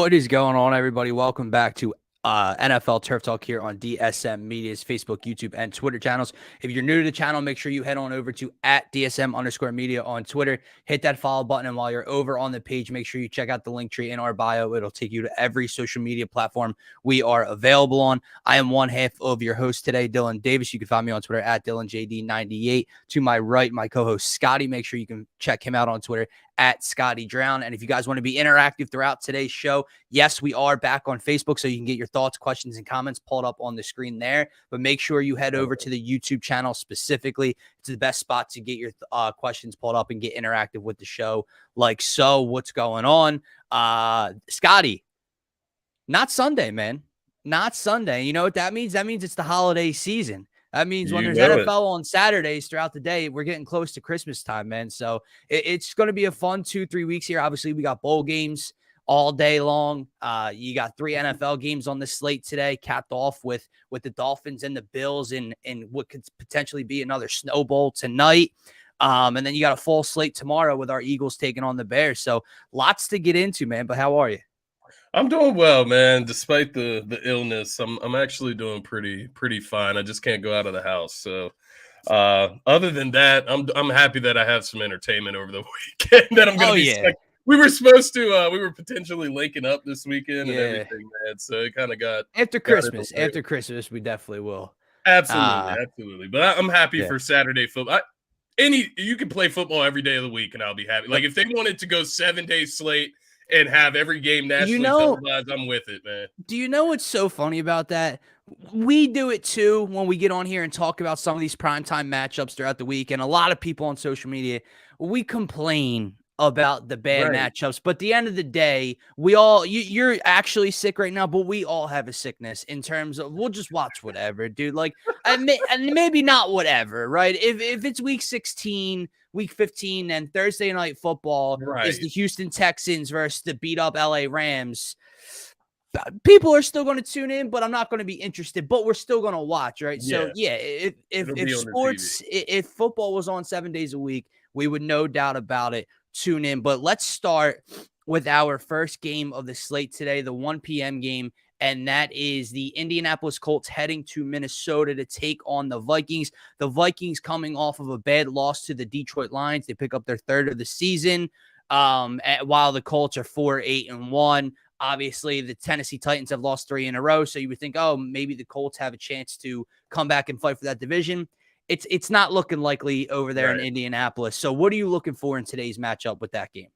What is going on, everybody? Welcome back to NFL Turf Talk here on DSM Media's Facebook, YouTube, and Twitter channels. If you're new to the channel, make sure you head on over to @DSM_media on Twitter. Hit that follow button, and while you're over on the page, make sure you check out the link tree in our bio. It'll take you to every social media platform we are available on. I am one half of your host today, Dylan Davis. You can find me on Twitter @DylanJD98. To my right, my co-host Scotty. Make sure you can check him out on Twitter @ScottyDrown. And if you guys want to be interactive throughout today's show, yes, we are back on Facebook, so you can get your thoughts, questions, and comments pulled up on the screen there. But make sure you head over to the YouTube channel specifically. It's the best spot to get your questions pulled up and get interactive with the show. Like so, what's going on? Scotty, not Sunday, man. Not Sunday. You know what that means? That means it's the holiday season. That means when there's NFL on Saturdays throughout the day, we're getting close to Christmas time, man. So it's going to be a fun 2-3 weeks here. Obviously, we got bowl games all day long. You got 3 NFL games on the slate today, capped off with the Dolphins and the Bills in what could potentially be another Snow Bowl tonight. And then you got a full slate tomorrow with our Eagles taking on the Bears. So lots to get into, man. But how are you? I'm doing well, man. Despite the illness, I'm actually doing pretty fine. I just can't go out of the house. So, other than that, I'm happy that I have some entertainment over the weekend. That I'm gonna be. Stuck. We were supposed to. We were potentially linking up this weekend and everything, man. So it kind of got after Christmas. After Christmas, we definitely will. Absolutely. But I'm happy for Saturday football. You can play football every day of the week, and I'll be happy. Like if they wanted to go 7-day slate and have every game nationally televised, I'm with it, man. Do you know what's so funny about that? We do it too when we get on here and talk about some of these primetime matchups throughout the week. And a lot of people on social media, we complain about the bad matchups. But at the end of the day, you're actually sick right now, but we all have a sickness in terms of we'll just watch whatever, dude. Like, and maybe not whatever, right? If it's week 16, week 15, and Thursday night football is the Houston Texans versus the beat up LA Rams. People are still going to tune in, but I'm not going to be interested, but we're still going to watch. Right. Yeah. So yeah, if football was on 7 days a week, we would no doubt about it tune in. But let's start with our first game of the slate today, the 1 p.m. game. And that is the Indianapolis Colts heading to Minnesota to take on the Vikings. The Vikings coming off of a bad loss to the Detroit Lions. They pick up their third of the season, while the Colts are 4-8-1. Obviously, the Tennessee Titans have lost 3 in a row, so you would think, oh, maybe the Colts have a chance to come back and fight for that division. It's not looking likely over there in Indianapolis. So what are you looking for in today's matchup with that game?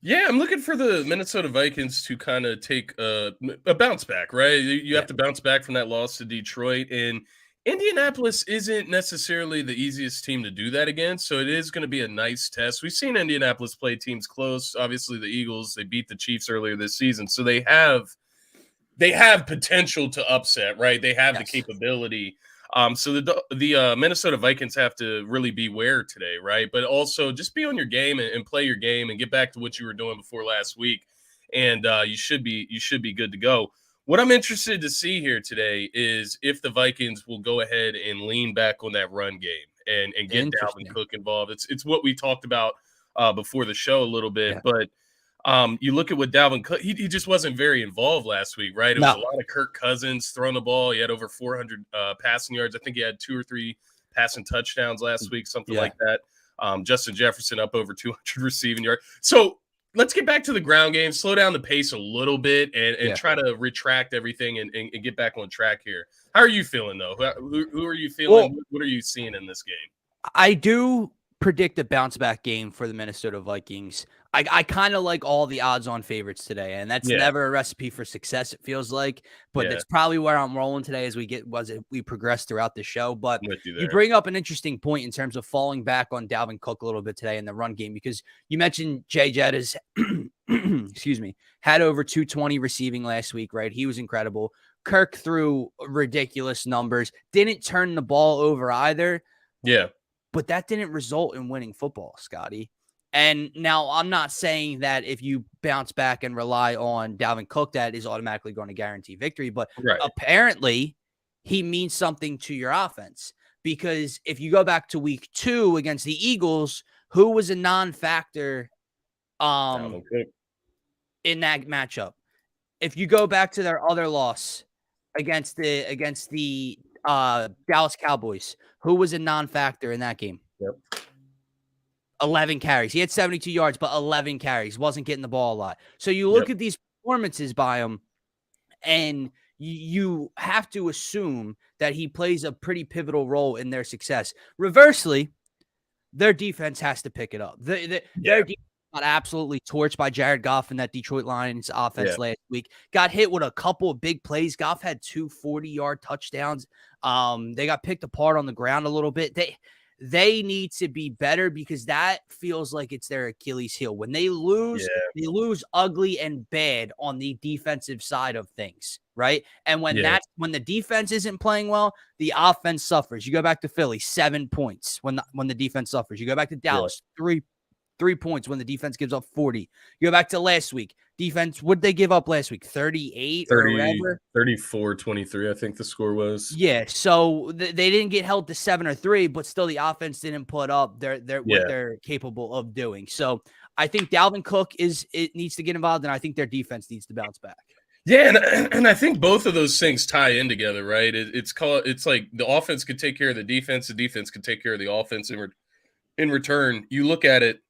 Yeah, I'm looking for the Minnesota Vikings to kind of take a bounce back, right? You have to bounce back from that loss to Detroit, and Indianapolis isn't necessarily the easiest team to do that against, so it is going to be a nice test. We've seen Indianapolis play teams close. Obviously, the Eagles, they beat the Chiefs earlier this season, so they have potential to upset, right? They have the capability. So the Minnesota Vikings have to really beware today, right? But also just be on your game and play your game and get back to what you were doing before last week, and you should be good to go. What I'm interested to see here today is if the Vikings will go ahead and lean back on that run game and get Dalvin Cook involved. It's what we talked about before the show a little bit, but you look at what Dalvin Cook, he just wasn't very involved last week, right? It was a lot of Kirk Cousins throwing the ball. He had over 400 passing yards. I think he had 2 or 3 passing touchdowns last week, something like that. Justin Jefferson up over 200 receiving yards. So let's get back to the ground game, slow down the pace a little bit, and try to retract everything and get back on track here. How are you feeling, though? Who are you feeling? Well, what are you seeing in this game? I do predict a bounce back game for the Minnesota Vikings. I kind of like all the odds on favorites today, and that's never a recipe for success, it feels like, but that's probably where I'm rolling today as we progress throughout the show. But you bring up an interesting point in terms of falling back on Dalvin Cook a little bit today in the run game, because you mentioned Jay Jettis, excuse me, had over 220 receiving last week, right? He was incredible. Kirk threw ridiculous numbers, didn't turn the ball over either. Yeah. But that didn't result in winning football, Scotty. And now I'm not saying that if you bounce back and rely on Dalvin Cook, that is automatically going to guarantee victory. But apparently he means something to your offense, because if you go back to week 2 against the Eagles, who was a non-factor in that matchup? if you go back to their other loss against the Dallas Cowboys, who was a non-factor in that game? Yep. 11 carries. He had 72 yards, but 11 carries. Wasn't getting the ball a lot. So you look Yep. at these performances by him, and you have to assume that he plays a pretty pivotal role in their success. Reversely, their defense has to pick it up. Their defense got absolutely torched by Jared Goff in that Detroit Lions offense last week. Got hit with a couple of big plays. Goff had 2 40-yard touchdowns. They got picked apart on the ground a little bit. They need to be better because that feels like it's their Achilles heel. When they lose ugly and bad on the defensive side of things, right? And when the defense isn't playing well, the offense suffers. You go back to Philly, 7 points when the defense suffers. You go back to Dallas, 3 points when the defense gives up 40. You go back to last week. Defense, what did they give up last week? 38 or whatever? 34-23, I think the score was. Yeah, so they didn't get held to 7 or 3, but still the offense didn't put up what they're capable of doing. So I think Dalvin Cook needs to get involved, and I think their defense needs to bounce back. Yeah, and I think both of those things tie in together, right? It's like the offense could take care of the defense could take care of the offense. In return, you look at it,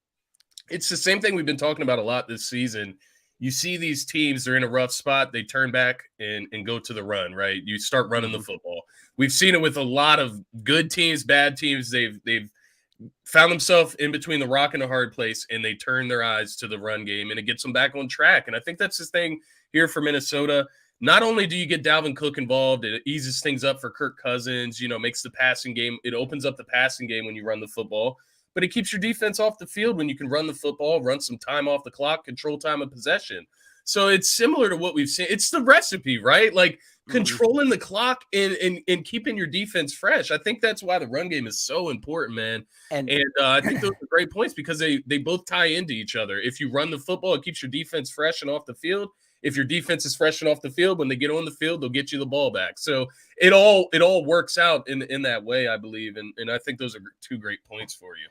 it's the same thing we've been talking about a lot this season. You see these teams, they're in a rough spot. They turn back and go to the run, right? You start running the football. We've seen it with a lot of good teams, bad teams. They've found themselves in between the rock and a hard place, and they turn their eyes to the run game, and it gets them back on track. And I think that's the thing here for Minnesota. Not only do you get Dalvin Cook involved, it eases things up for Kirk Cousins, makes the passing game. It opens up the passing game when you run the football. But it keeps your defense off the field when you can run the football, run some time off the clock, control time of possession. So it's similar to what we've seen. It's the recipe, right? Like controlling the clock and keeping your defense fresh. I think that's why the run game is so important, man. And I think those are great points because they both tie into each other. If you run the football, it keeps your defense fresh and off the field. If your defense is fresh and off the field, when they get on the field, they'll get you the ball back. So it all works out in that way, I believe. And I think those are 2 great points for you.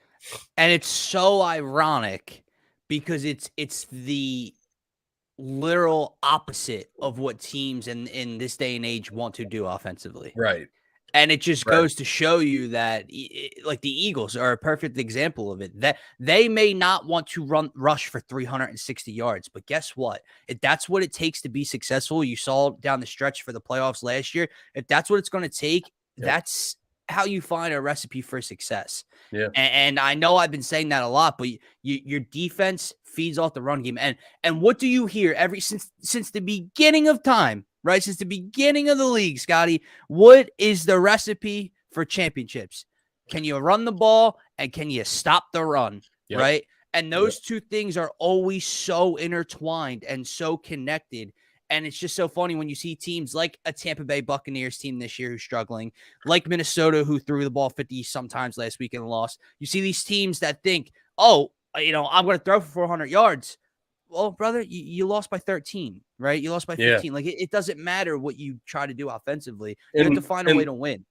And it's so ironic because it's the literal opposite of what teams in this day and age want to do offensively. Right. And it just goes to show you that like the Eagles are a perfect example of it, that they may not want to rush for 360 yards, but guess what? If that's what it takes to be successful, you saw down the stretch for the playoffs last year, if that's what it's going to take, that's how you find a recipe for success. Yeah. And I know I've been saying that a lot, but your defense feeds off the run game. And what do you hear since the beginning of time, right? Since the beginning of the league, Scotty, what is the recipe for championships? Can you run the ball and can you stop the run, right? And those 2 things are always so intertwined and so connected. And it's just so funny when you see teams like a Tampa Bay Buccaneers team this year who's struggling, like Minnesota, who threw the ball 50 sometimes last week and lost. You see these teams that think, I'm going to throw for 400 yards. Well, brother, you lost by 13, right? You lost by 15. Like it doesn't matter what you try to do offensively. You have to find a way to win.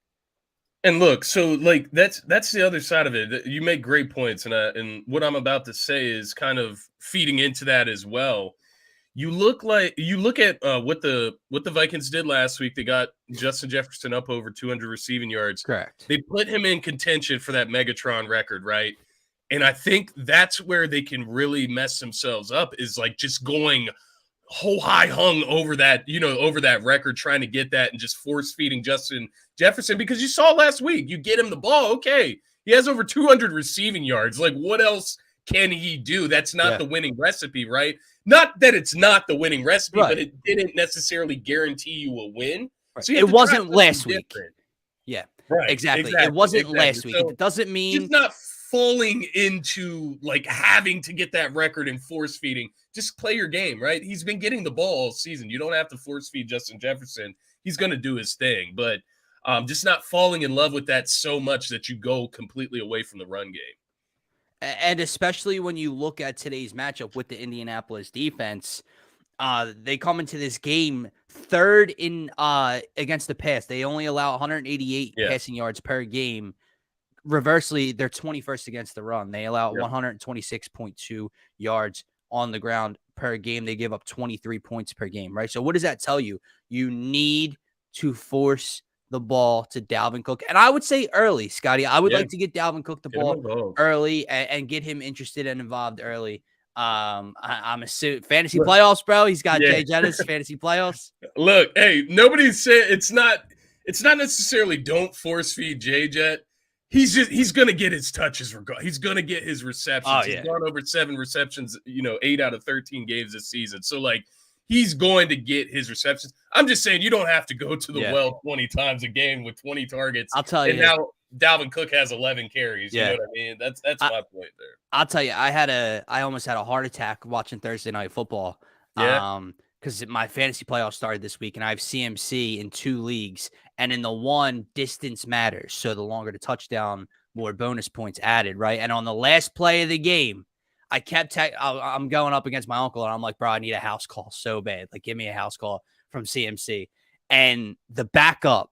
And look, so like that's the other side of it. You make great points, and what I'm about to say is kind of feeding into that as well. You look at what the Vikings did last week. They got Justin Jefferson up over 200 receiving yards. Correct. They put him in contention for that Megatron record, right? And I think that's where they can really mess themselves up, is like just going whole high hung over that, over that record, trying to get that and just force feeding Justin Jefferson. Because you saw last week, you get him the ball, okay, he has over 200 receiving yards. Like, what else can he do? That's not the winning recipe, right? Not that it's not the winning recipe, but it didn't necessarily guarantee you a win. Right. So it wasn't last week. Yeah, right. Exactly. It wasn't last week. So it doesn't mean just not falling into like having to get that record and force feeding. Just play your game, right? He's been getting the ball all season. You don't have to force feed Justin Jefferson. He's going to do his thing, but just not falling in love with that so much that you go completely away from the run game. And especially when you look at today's matchup with the Indianapolis defense, they come into this game 3rd in against the pass. They only allow 188 passing yards per game. Reversely, they're 21st against the run. They allow 126.2 yards on the ground per game. They give up 23 points per game, right? So what does that tell you? You need to force the ball to Dalvin Cook. And I would say early, Scotty. I would like to get Dalvin Cook the Get him ball involved early and get him interested and involved early. I'm assuming fantasy playoffs, bro. He's got Jay Jettis, fantasy playoffs. Look, hey, nobody's saying it's not necessarily don't force feed Jay Jet. He's gonna get his touches regardless. He's gonna get his receptions. Oh, yeah. He's gone over 7 receptions, 8 out of 13 games this season. So like he's going to get his receptions. I'm just saying you don't have to go to the well 20 times a game with 20 targets. I'll tell you. And now Dalvin Cook has 11 carries. Yeah. You know what I mean? That's my point there. I'll tell you, I almost had a heart attack watching Thursday Night Football. Yeah. Because my fantasy playoffs started this week, and I have CMC in 2 leagues, and in the one, distance matters. So the longer the touchdown, more bonus points added, right? And on the last play of the game, I kept I'm going up against my uncle, and I'm like, bro, I need a house call so bad. Like, give me a house call from CMC. And the backup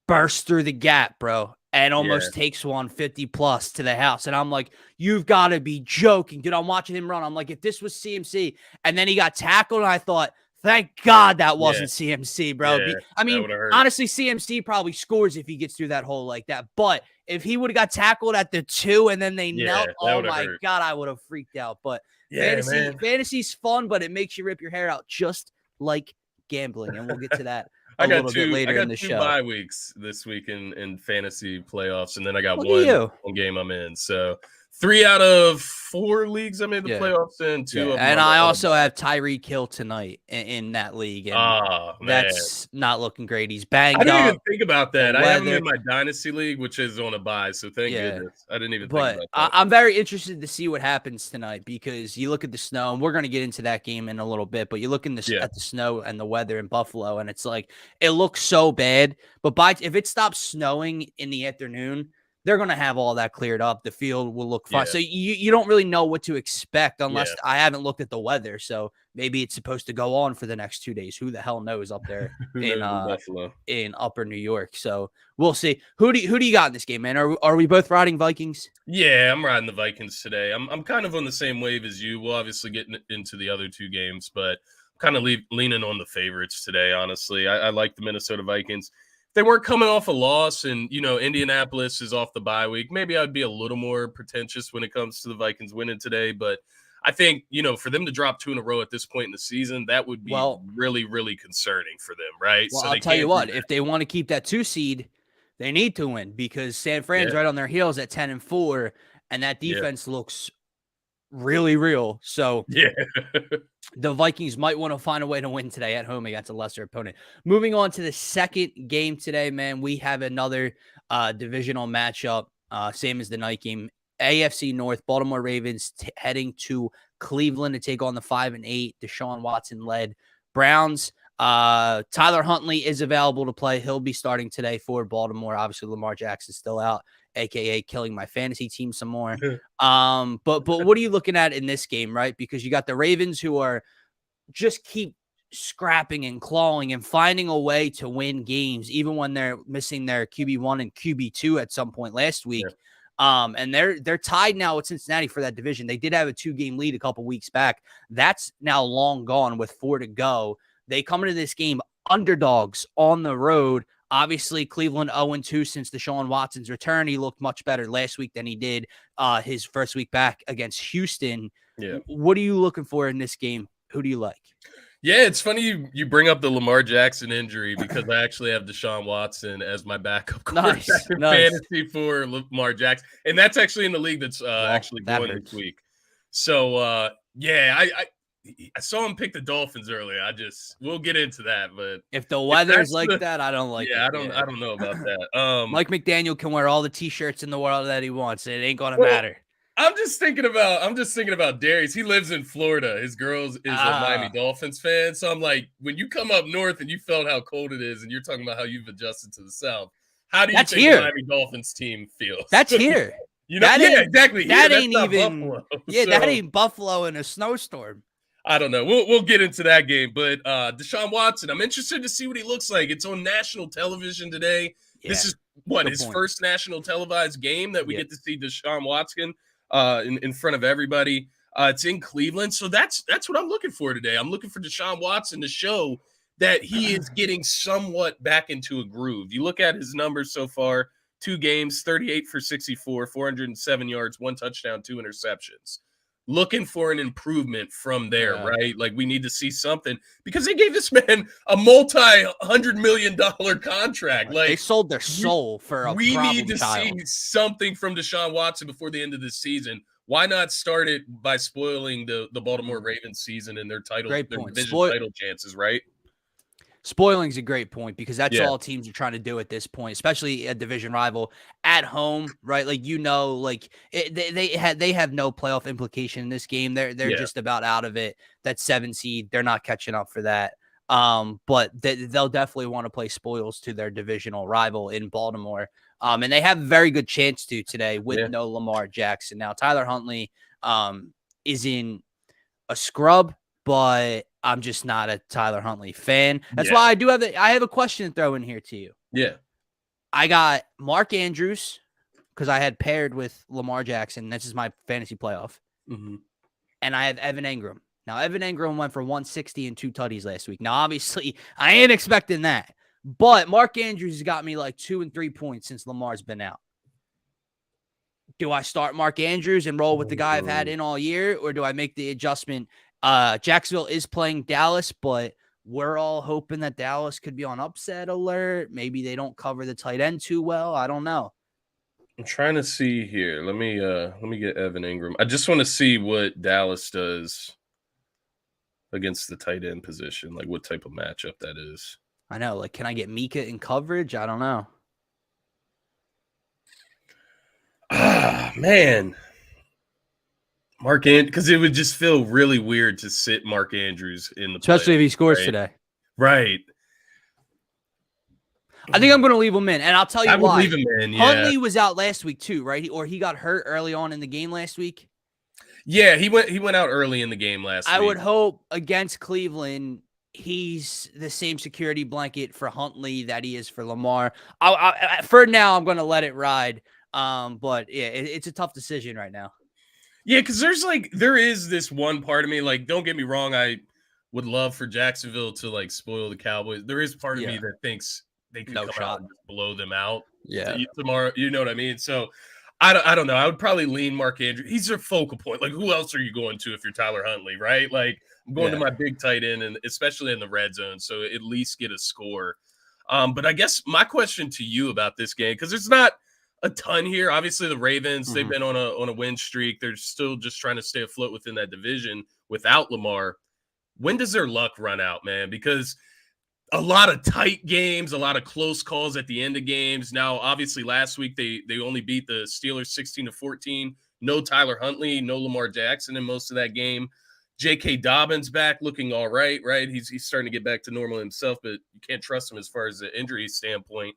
burst through the gap, bro, and almost takes 150 plus to the house. And I'm like, you've got to be joking. Dude, I'm watching him run. I'm like, if this was CMC, and then he got tackled, and I thought, thank God that wasn't CMC, bro. Yeah, I mean, honestly, CMC probably scores if he gets through that hole like that. But if he would have got tackled at the 2 and then they knelt, oh my God, I would have freaked out. But fantasy's fun, but it makes you rip your hair out just like gambling. And we'll get to that a little bit later in the show. I got 2 bye weeks this week in fantasy playoffs, and then I got one game I'm in. So 3 out of 4 leagues I'm in the playoffs in. 2 of them. And I also have Tyreek Hill tonight in that league. And that's not looking great. He's banged up. I didn't even think about that. I have him in my dynasty league, which is on a bye. So thank goodness. I didn't even think about that. I'm very interested to see what happens tonight, because you look at the snow, and we're going to get into that game in a little bit, but you look at the snow and the weather in Buffalo, and it's like, it looks so bad. But if it stops snowing in the afternoon, they're going to have all that cleared up. The field will look fine. So you don't really know what to expect unless I haven't looked at the weather. So maybe it's supposed to go on for the next 2 days. Who the hell knows up there in Buffalo, in upper New York. So we'll see. Who do you got in this game, man? Are we both riding Vikings? Yeah, I'm riding the Vikings today. I'm kind of on the same wave as you. We'll obviously get into the other 2 games, but I'm kind of leaning on the favorites today, honestly. I like the Minnesota Vikings. They weren't coming off a loss, and Indianapolis is off the bye week. Maybe I'd be a little more pretentious when it comes to the Vikings winning today, but I think for them to drop 2 in a row at this point in the season, that would be really, really concerning for them, right? Well, so I'll tell you what, if they want to keep that 2 seed, they need to win, because San Fran's right on their heels at 10-4, and that defense looks really real. So the Vikings might want to find a way to win today at home against a lesser opponent. Moving on to the second game today, man, we have another divisional matchup, same as the night game. AFC North, Baltimore Ravens heading to Cleveland to take on the 5-8 Deshaun Watson led Browns. Tyler Huntley is available to play. He'll be starting today for Baltimore. Obviously, Lamar Jackson's still out, aka killing my fantasy team some more. But what are you looking at in this game, right? Because you got the Ravens, who are just keep scrapping and clawing and finding a way to win games, even when they're missing their QB1 and QB2 at some point last week. And they're tied now with Cincinnati for that division. They did have a 2-game lead a couple weeks back. That's now long gone with 4 to go. They come into this game underdogs on the road. Obviously, Cleveland 0-2 since Deshaun Watson's return. He looked much better last week than he did his first week back against Houston. What are you looking for in this game? Who do you like? Yeah, it's funny you bring up the Lamar Jackson injury, because I actually have Deshaun Watson as my backup quarterback in fantasy for Lamar Jackson. And that's actually in the league that's actually going this week. So, I saw him pick the Dolphins earlier. We'll get into that, but if the weather's like that, I don't like it. I don't know about that. Mike McDaniel can wear all the t-shirts in the world that he wants. It ain't gonna matter. I'm just thinking about Darius. He lives in Florida. His girl is a Miami Dolphins fan. So I'm like, when you come up north and you felt how cold it is, and you're talking about how you've adjusted to the South, how do you think the Miami Dolphins team feels? That's here. Exactly. That ain't even Buffalo. That ain't Buffalo in a snowstorm. I don't know. We'll get into that game, but Deshaun Watson, I'm interested to see what he looks like. It's on national television today. This is his first national televised game that we get to see Deshaun Watson in front of everybody. It's in Cleveland. So that's what I'm looking for today. I'm looking for Deshaun Watson to show that he is getting somewhat back into a groove. You look at his numbers so far, 2 games, 38 for 64, 407 yards, 1 touchdown, 2 interceptions. Looking for an improvement from there, right? Like, we need to see something because they gave this man a multi-$100 million contract. Like, they sold their soul for a we problem need to child. see something from Deshaun Watson before the end of the season. Why not start it by spoiling the Baltimore Ravens season and their division title chances, right? Spoiling's a great point because that's Yeah. all teams are trying to do at this point, especially a division rival at home, right? Like, they have no playoff implication in this game. They're just about out of it. That 7 seed, they're not catching up for that. But they'll definitely want to play spoils to their divisional rival in Baltimore. And they have a very good chance to today with no Lamar Jackson. Now, Tyler Huntley is in a scrub, but I'm just not a Tyler Huntley fan. That's why I have a question to throw in here to you. Yeah. I got Mark Andrews because I had paired with Lamar Jackson. This is my fantasy playoff. Mm-hmm. And I have Evan Engram. Now, Evan Engram went for 160 and 2 tutties last week. Now, obviously, I ain't expecting that. But Mark Andrews has got me like 2 and 3 points since Lamar's been out. Do I start Mark Andrews and roll with the guy I've had in all year, or do I make the adjustment? Jacksonville is playing Dallas, but we're all hoping that Dallas could be on upset alert. Maybe they don't cover the tight end too well. I don't know. I'm trying to see here. Let me get Evan Engram. I just want to see what Dallas does against the tight end position, like what type of matchup that is. I know. Like, can I get Mika in coverage? I don't know. Man. Mark Andrews, because it would just feel really weird to sit Mark Andrews in the especially if he scores right? today. Right. I think I'm going to leave him in, and I'll tell you why. I would leave him in, yeah. Huntley was out last week too, right? Or he got hurt early on in the game last week. Yeah, he went out early in the game last week. I would hope against Cleveland, he's the same security blanket for Huntley that he is for Lamar. For now, I'm going to let it ride. But yeah, it's a tough decision right now. Yeah, because there is this one part of me, like, don't get me wrong, I would love for Jacksonville to like spoil the Cowboys. There is part of me that thinks they could come out and just blow them out. Tomorrow, you know what I mean? So I don't know. I would probably lean Mark Andrews. He's their focal point. Like, who else are you going to if you're Tyler Huntley, right? Like, I'm going to my big tight end, and especially in the red zone, so at least get a score. But I guess my question to you about this game, because there's not a ton here. Obviously, the Ravens, they've been on a win streak. They're still just trying to stay afloat within that division without Lamar. When does their luck run out, man? Because a lot of tight games, a lot of close calls at the end of games. Now, obviously, last week they only beat the Steelers 16-14. No Tyler Huntley, no Lamar Jackson in most of that game. J.K. Dobbins back, looking all right? He's starting to get back to normal himself, but you can't trust him as far as the injury standpoint.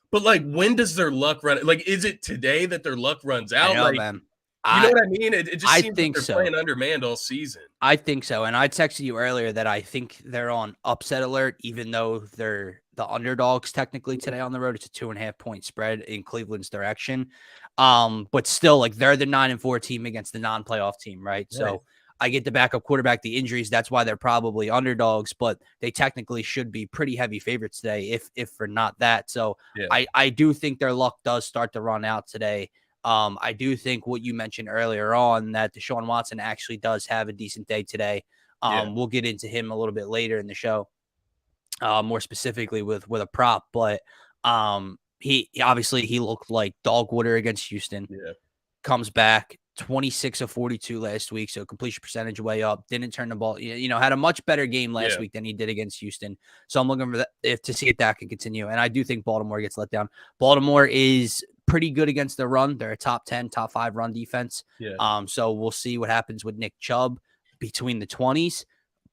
But, like, when does their luck run? Like, is it today that their luck runs out? I know, like, man. You know what I mean? It just seems like they're playing undermanned all season. I think so. And I texted you earlier that I think they're on upset alert, even though they're the underdogs technically today on the road. It's a 2.5 point spread in Cleveland's direction. But still, like, they're the 9-4 team against the non-playoff team, right? So I get the backup quarterback, the injuries. That's why they're probably underdogs, but they technically should be pretty heavy favorites today, if for not that. So I do think their luck does start to run out today. I do think what you mentioned earlier on, that Deshaun Watson actually does have a decent day today. We'll get into him a little bit later in the show, more specifically with a prop, but he looked like dog water against Houston. Comes back 26 of 42 last week, so completion percentage way up. Didn't turn the ball, had a much better game last week than he did against Houston. So I'm looking for that, to see if that can continue. And I do think Baltimore gets let down. Baltimore is pretty good against the run. They're a top 10, top 5 run defense. So we'll see what happens with Nick Chubb between the 20s,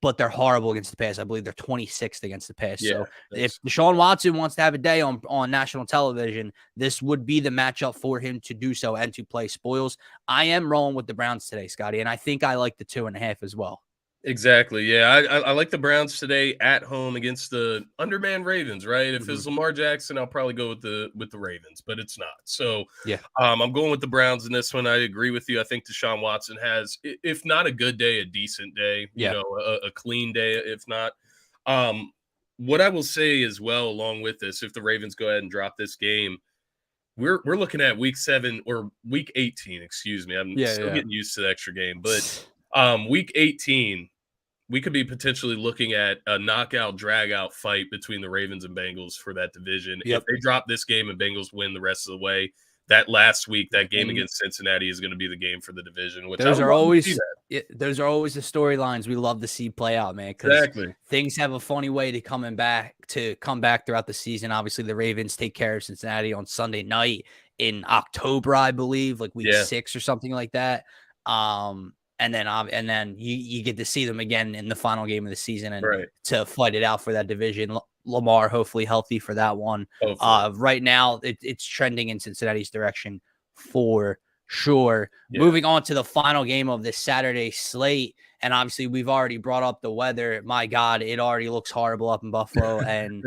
but they're horrible against the pass. I believe they're 26th against the pass. So if Deshaun Watson wants to have a day on national television, this would be the matchup for him to do so and to play spoils. I am rolling with the Browns today, Scotty, and I think I like the 2.5 as well. Exactly. Yeah, I like the Browns today at home against the undermanned Ravens. Right. If Mhm. it's Lamar Jackson, I'll probably go with the Ravens, but it's not. So Yeah. I'm going with the Browns in this one. I agree with you. I think Deshaun Watson has, if not a good day, a decent day. Yeah. A clean day. If not, um, what I will say as well, along with this, if the Ravens go ahead and drop this game, we're looking at week 7 or week 18. Excuse me. I'm Yeah. still Yeah. getting used to the extra game, but week 18 we could be potentially looking at a knockout drag out fight between the Ravens and Bengals for that division. If Yep. they drop this game and Bengals win the rest of the way, that last week, that game And against Cincinnati is going to be the game for the division, which I those would are love to see always that. those are always the storylines we love to see play out, man, because Exactly. things have a funny way to come back throughout the season. Obviously, the Ravens take care of Cincinnati on Sunday night in October, I believe, like week Yeah. 6 or something like that. And then you get to see them again in the final game of the season and Right. to fight it out for that division. Lamar hopefully healthy for that one. Hopefully. Right now it's trending in Cincinnati's direction for sure. Yeah. Moving on to the final game of this Saturday slate, and obviously we've already brought up the weather. My God, it already looks horrible up in Buffalo, and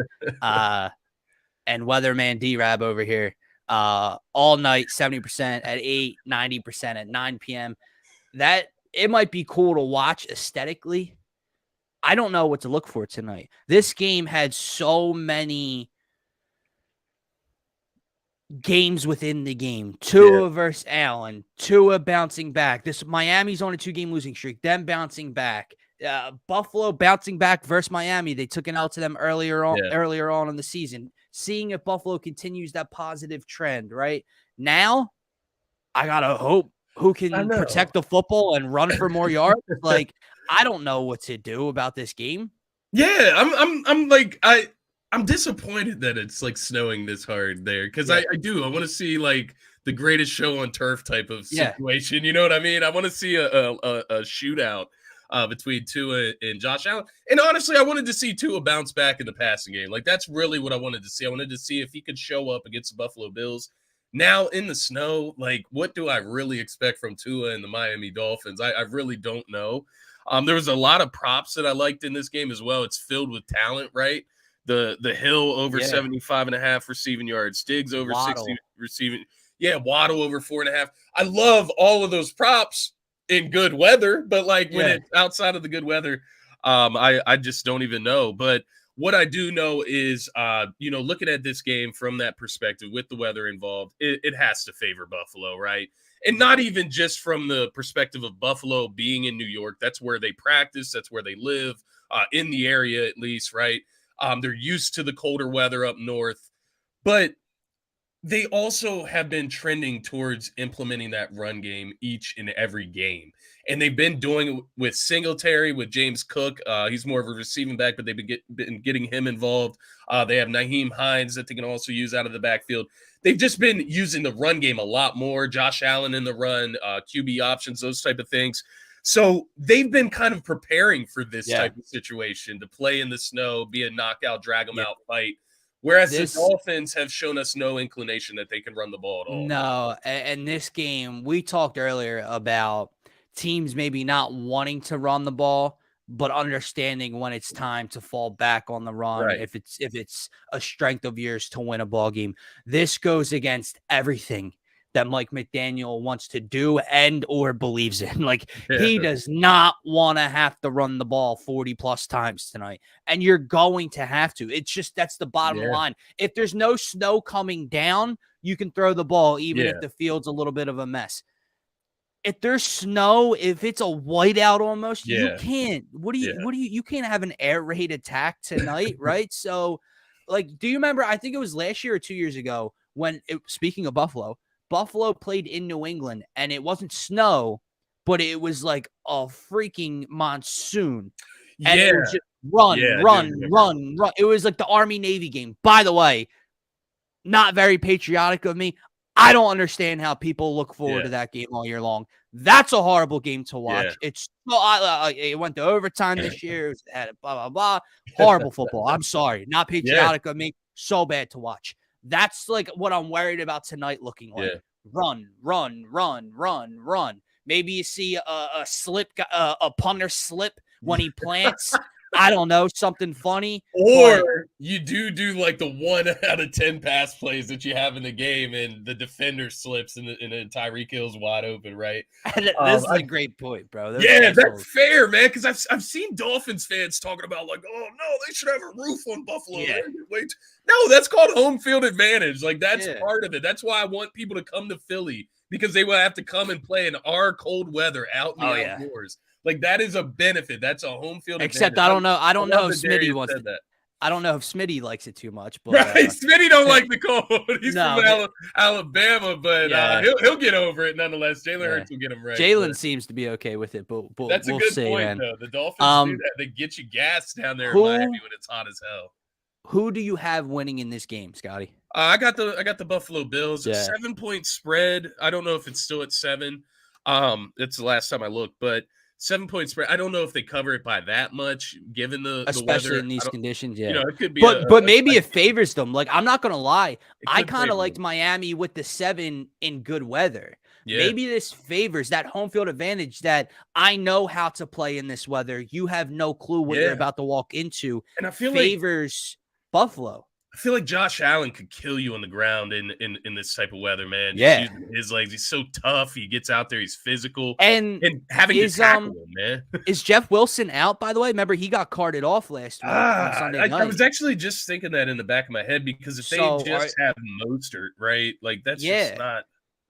weatherman D-Rab over here, all night 70% at 8, 90% at 9 p.m. That it might be cool to watch aesthetically. I don't know what to look for tonight. This game had so many games within the game. Yeah. Tua versus Allen. Tua bouncing back. This Miami's on a 2-game losing streak. Them bouncing back. Buffalo bouncing back versus Miami. They took an L to them earlier on in the season. Seeing if Buffalo continues that positive trend, right? Now, I gotta hope who I can know. protect the football and run for more yards. Like, I don't know what to do about this game. Yeah, I'm like I'm disappointed that it's like snowing this hard there because Yeah. I want to see like the greatest show on turf type of Yeah. situation. You know what I mean? I want to see a shootout between Tua and Josh Allen. And honestly, I wanted to see Tua bounce back in the passing game. Like that's really what I wanted to see. I wanted to see if he could show up against the Buffalo Bills. Now in the snow, like what do I really expect from Tua and the Miami Dolphins? I really don't know. There was a lot of props that I liked in this game as well. It's filled with talent, right? The Hill over Yeah. 75.5 receiving yards, Diggs over 60 Waddle. receiving. Yeah, Waddle over 4.5. I love all of those props in good weather, but like when Yeah. it's outside of the good weather, I just don't even know. But what I do know is, looking at this game from that perspective with the weather involved, it has to favor Buffalo, right? And not even just from the perspective of Buffalo being in New York. That's where they practice. That's where they live, in the area at least, right? They're used to the colder weather up north. But they also have been trending towards implementing that run game each and every game. And they've been doing it with Singletary, with James Cook. He's more of a receiving back, but they've been getting him involved. They have Naheem Hines that they can also use out of the backfield. They've just been using the run game a lot more. Josh Allen in the run, QB options, those type of things. So they've been kind of preparing for this Yeah. type of situation to play in the snow, be a knockout, drag them Yeah. out fight. Whereas the This Dolphins have shown us no inclination that they can run the ball at all. No, and this game, we talked earlier about teams maybe not wanting to run the ball, but understanding when it's time to fall back on the run, Right. if it's a strength of yours to win a ball game. This goes against everything that Mike McDaniel wants to do and or believes in. Like Yeah. he does not want to have to run the ball 40 plus times tonight. And you're going to have to. It's just that's the bottom Yeah. line. If there's no snow coming down, you can throw the ball even Yeah. if the field's a little bit of a mess. If there's snow, if it's a whiteout almost, you Yeah. can't. Yeah. You can't have an air raid attack tonight, right? So, like, do you remember? I think it was last year or 2 years ago when speaking of Buffalo played in New England and it wasn't snow, but it was like a freaking monsoon. And it Yeah. was just run, Yeah, I do run, remember. run, run. It was like the Army Navy game. By the way, not very patriotic of me. I don't understand how people look forward Yeah. to that game all year long. That's a horrible game to Yeah. watch. It went to overtime this year. It was blah blah blah. Horrible football. I'm sorry, not Yeah. patriotic of me. So bad to watch. That's like what I'm worried about tonight. Looking like Yeah. run, run, run, run, run. Maybe you see a slip, a punter slip when he plants, I don't know, something funny. Or But you do like the 1 out of 10 pass plays that you have in the game, and the defender slips, and Tyreek Hill's wide open, right? this is a great point, bro. Those Yeah, assholes. that's fair, man. Because I've seen Dolphins fans talking about like, oh no, they should have a roof on Buffalo. Yeah. No, that's called home field advantage. Like that's Yeah. part of it. That's why I want people to come to Philly, because they will have to come and play in our cold weather out in the outdoors. Like that is a benefit. That's a home field Except advantage. I don't know if Smitty wants that. I don't know if Smitty likes it too much, but right, Smitty don't like the cold. He's no, from Alabama, but he'll get over it nonetheless. Jalen Hurts will get him right. Jalen seems to be okay with it, but that's we'll a good see, point, man. though. The Dolphins do that. They get you gas down there in Miami when it's hot as hell. Who do you have winning in this game, Scotty? I got the Buffalo Bills. Yeah. 7-point spread. I don't know if it's still at 7. It's the last time I looked, but 7-point spread. I don't know if they cover it by that much, given the especially weather. in these conditions. Yeah, you know, it could be. But maybe it favors them. Like I'm not gonna lie, I kind of liked them. Miami with the 7 in good weather. Yeah. Maybe this favors that home field advantage that I know how to play in this weather. You have no clue what you're about to walk into. And I feel favors Buffalo. I feel like Josh Allen could kill you on the ground in this type of weather, man. Just using his legs. He's so tough. He gets out there. He's physical. And having to tackle him, man. Is Jeff Wilson out, by the way? Remember, he got carted off last week on Sunday night. I was actually just thinking that in the back of my head, because if they just have Mostert, right, like that's just not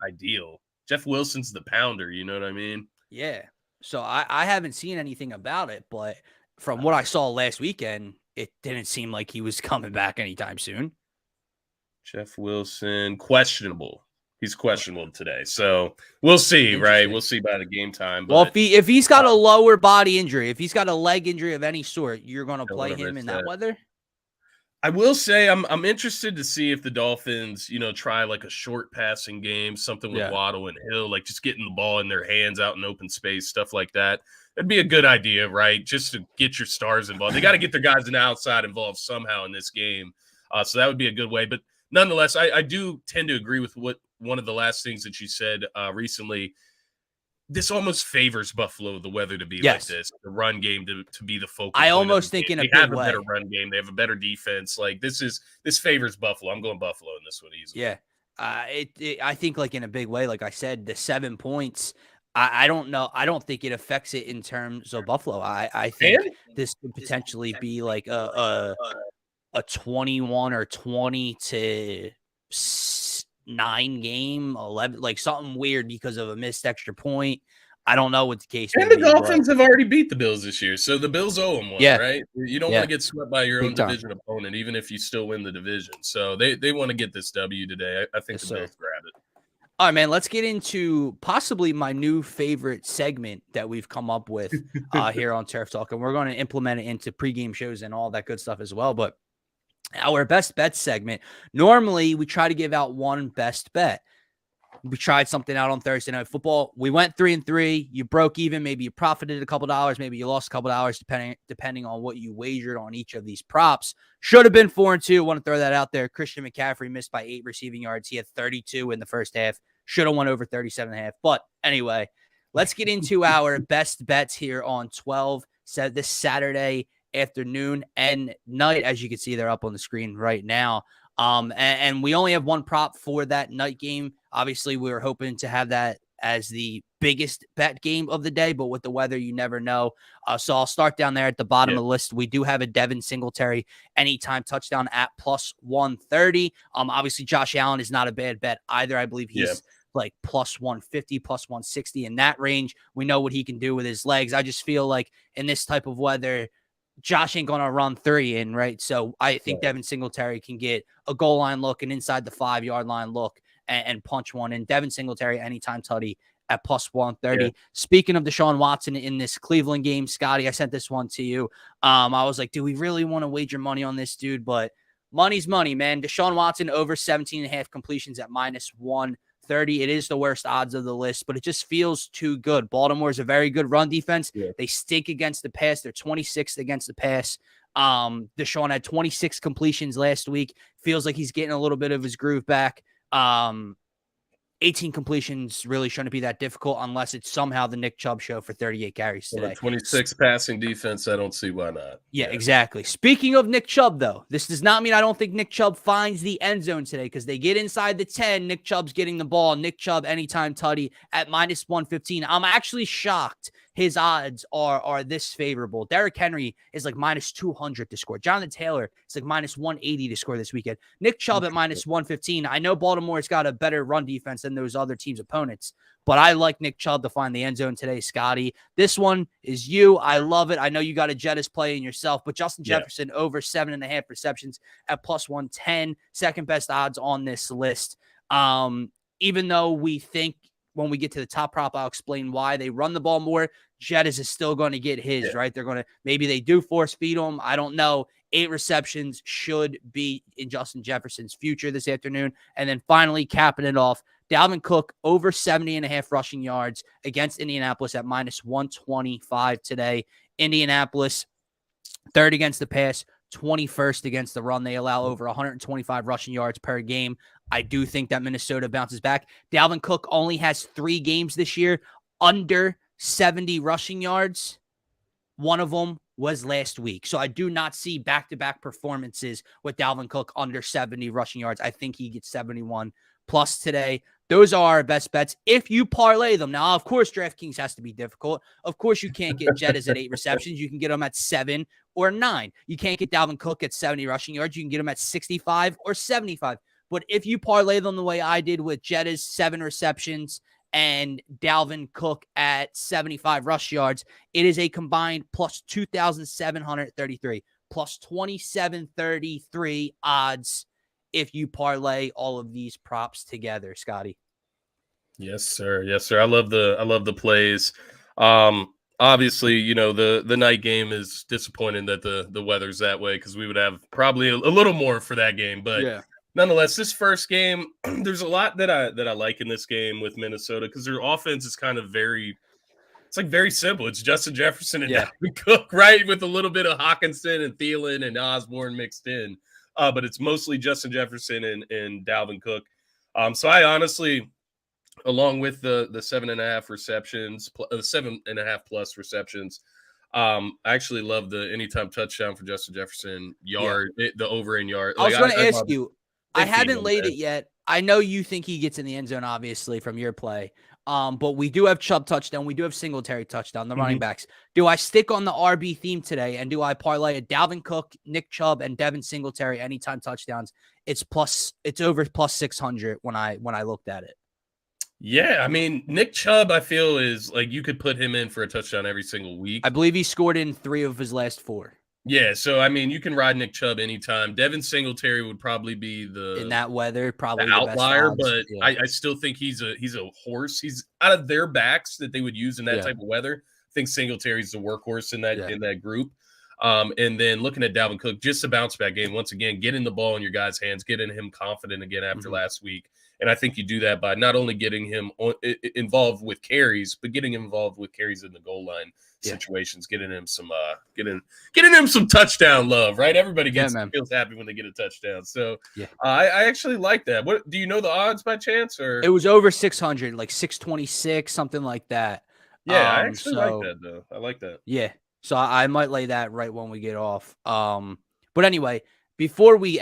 ideal. Jeff Wilson's the pounder, you know what I mean? Yeah. So I haven't seen anything about it, but from what I saw last weekend, it didn't seem like he was coming back anytime soon. Jeff Wilson, questionable. He's questionable today. So we'll see, right? We'll see by the game time. But, well, if he's got a lower body injury, if he's got a leg injury of any sort, you're going to play him in that weather? I will say I'm interested to see if the Dolphins, try like a short passing game, something with Waddle and Hill, like just getting the ball in their hands out in open space, stuff like that. That'd be a good idea, right? Just to get your stars involved. They got to get their guys on the outside involved somehow in this game. So that would be a good way. But nonetheless, I do tend to agree with what one of the last things that you said recently. This almost favors Buffalo, the weather to be like this, the run game to be the focal point. I almost think in a big way. They have a better run game. They have a better defense. Like this favors Buffalo. I'm going Buffalo in this one easily. Yeah. I think like in a big way, like I said, the 7 points, I don't know. I don't think it affects it in terms of Buffalo. I think this could potentially be like a 21 or 20 to 9 game, 11, like something weird because of a missed extra point. I don't know what the case is. And the Dolphins have already beat the Bills this year, so the Bills owe them one, right? You don't want to get swept by your own division opponent, even if you still win the division. So they want to get this W today. I think the Bills grab it. All right, man, let's get into possibly my new favorite segment that we've come up with here on Turf Talk, and we're going to implement it into pregame shows and all that good stuff as well. But our best bet segment, normally we try to give out one best bet. We tried something out on Thursday Night Football. We went 3-3. You broke even. Maybe you profited a couple dollars. Maybe you lost a couple dollars, depending on what you wagered on each of these props. Should have been 4-2. Want to throw that out there. Christian McCaffrey missed by 8 receiving yards. He had 32 in the first half. Should have won over 37.5. But anyway, let's get into our best bets here on 12. So this Saturday afternoon and night. As you can see, they're up on the screen right now. And we only have one prop for that night game. Obviously, we were hoping to have that as the biggest bet game of the day, but with the weather, you never know. So I'll start down there at the bottom of the list. We do have a Devin Singletary anytime touchdown at plus 130. Obviously, Josh Allen is not a bad bet either. I believe he's like plus 150, plus 160 in that range. We know what he can do with his legs. I just feel like in this type of weather, Josh ain't going to run 3 in, right? So I think Devin Singletary can get a goal line look, an inside the 5-yard line look, and punch one in. Devin Singletary, anytime tutty at plus 130. Yeah. Speaking of Deshaun Watson in this Cleveland game, Scotty, I sent this one to you. I was like, do we really want to wager money on this dude? But money's money, man. Deshaun Watson over 17.5 completions at minus 130. It is the worst odds of the list, but it just feels too good. Baltimore is a very good run defense. Yeah. They stink against the pass. They're 26th against the pass. Deshaun had 26 completions last week. Feels like he's getting a little bit of his groove back. 18 completions really shouldn't be that difficult unless it's somehow the Nick Chubb show for 38 carries Well, today. 26 passing defense, I don't see why not. Yeah, exactly. Speaking of Nick Chubb, though, this does not mean I don't think Nick Chubb finds the end zone today because they get inside the 10. Nick Chubb's getting the ball. Nick Chubb, anytime tutty at minus 115. I'm actually shocked his odds are this favorable. Derrick Henry is like minus 200 to score. Jonathan Taylor is like minus 180 to score this weekend. Nick Chubb at minus 115. I know Baltimore's got a better run defense than those other teams' opponents, but I like Nick Chubb to find the end zone today, Scotty. This one is you. I love it. I know you got a Jettis play in yourself, but Justin Jefferson over 7.5 receptions at plus 110. Second best odds on this list. Even though we think when we get to the top prop, I'll explain why they run the ball more. Jettis is still going to get his, right? They're going to, maybe they do force feed him. I don't know. 8 receptions should be in Justin Jefferson's future this afternoon. And then finally capping it off, Dalvin Cook over 70.5 rushing yards against Indianapolis at minus 125 today. Indianapolis, third against the pass, 21st against the run. They allow over 125 rushing yards per game. I do think that Minnesota bounces back. Dalvin Cook only has 3 games this year under 70 rushing yards. One of them was last week. So I do not see back-to-back performances with Dalvin Cook under 70 rushing yards. I think he gets 71 plus today. Those are our best bets if you parlay them. Now, of course, DraftKings has to be difficult. Of course, you can't get Jettis at 8 receptions. You can get them at 7 or 9. You can't get Dalvin Cook at 70 rushing yards. You can get them at 65 or 75. But if you parlay them the way I did with Jettis, 7 receptions, and Dalvin Cook at 75 rush yards, it is a combined plus 2,733, plus 2,733 odds if you parlay all of these props together, Scotty. Yes, sir. Yes, sir. I love the plays. Obviously, you know, the night game is disappointing that the weather's that way because we would have probably a little more for that game. But yeah, nonetheless, this first game, there's a lot that I like in this game with Minnesota because their offense is kind of very simple. It's Justin Jefferson and Dalvin Cook, right? With a little bit of Hawkinson and Thielen and Osborne mixed in. But it's mostly Justin Jefferson and Dalvin Cook. So I honestly, along with the 7.5 receptions, 7.5 plus receptions, I actually love the anytime touchdown for Justin Jefferson the over in yard. I was going to ask you, I haven't laid it yet. I know you think he gets in the end zone, obviously, from your play. But we do have Chubb touchdown. We do have Singletary touchdown, the running backs. Do I stick on the RB theme today? And do I parlay a Dalvin Cook, Nick Chubb, and Devin Singletary anytime touchdowns? It's over plus 600 when I looked at it. Yeah, I mean, Nick Chubb, I feel is like you could put him in for a touchdown every single week. I believe he scored in 3 of his last 4. Yeah, so I mean, you can ride Nick Chubb anytime. Devin Singletary would probably be in that weather, probably the outlier, best odds. But I still think he's a horse. He's out of their backs that they would use in that type of weather. I think Singletary's the workhorse in that group. And then looking at Dalvin Cook, just a bounce back game once again, getting the ball in your guys' hands, getting him confident again after last week. And I think you do that by not only getting him involved with carries, but getting him involved with carries in the goal line situations, getting him some touchdown love, right? Everybody feels happy when they get a touchdown. So I actually like that. What do you know the odds by chance? Or it was over 600, like 626, something like that. Yeah, I actually like that though. I like that. Yeah. So I might lay that right when we get off. But anyway, before we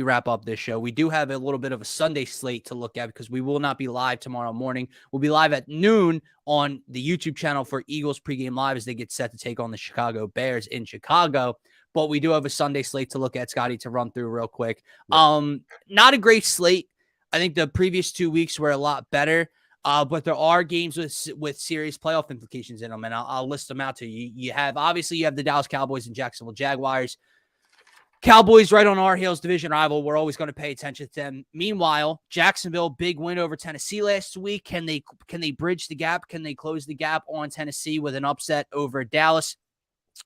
wrap up this show, we do have a little bit of a Sunday slate to look at because we will not be live tomorrow morning. We'll be live at noon on the YouTube channel for Eagles pregame live as they get set to take on the Chicago Bears in Chicago. But we do have a Sunday slate to look at, Scotty, to run through real quick. Not a great slate. I think the previous 2 weeks were a lot better. But there are games with serious playoff implications in them, and I'll list them out to you. You have the Dallas Cowboys and Jacksonville Jaguars. Cowboys right on our heels, division rival. We're always going to pay attention to them. Meanwhile, Jacksonville, big win over Tennessee last week. Can they bridge the gap? Can they close the gap on Tennessee with an upset over Dallas?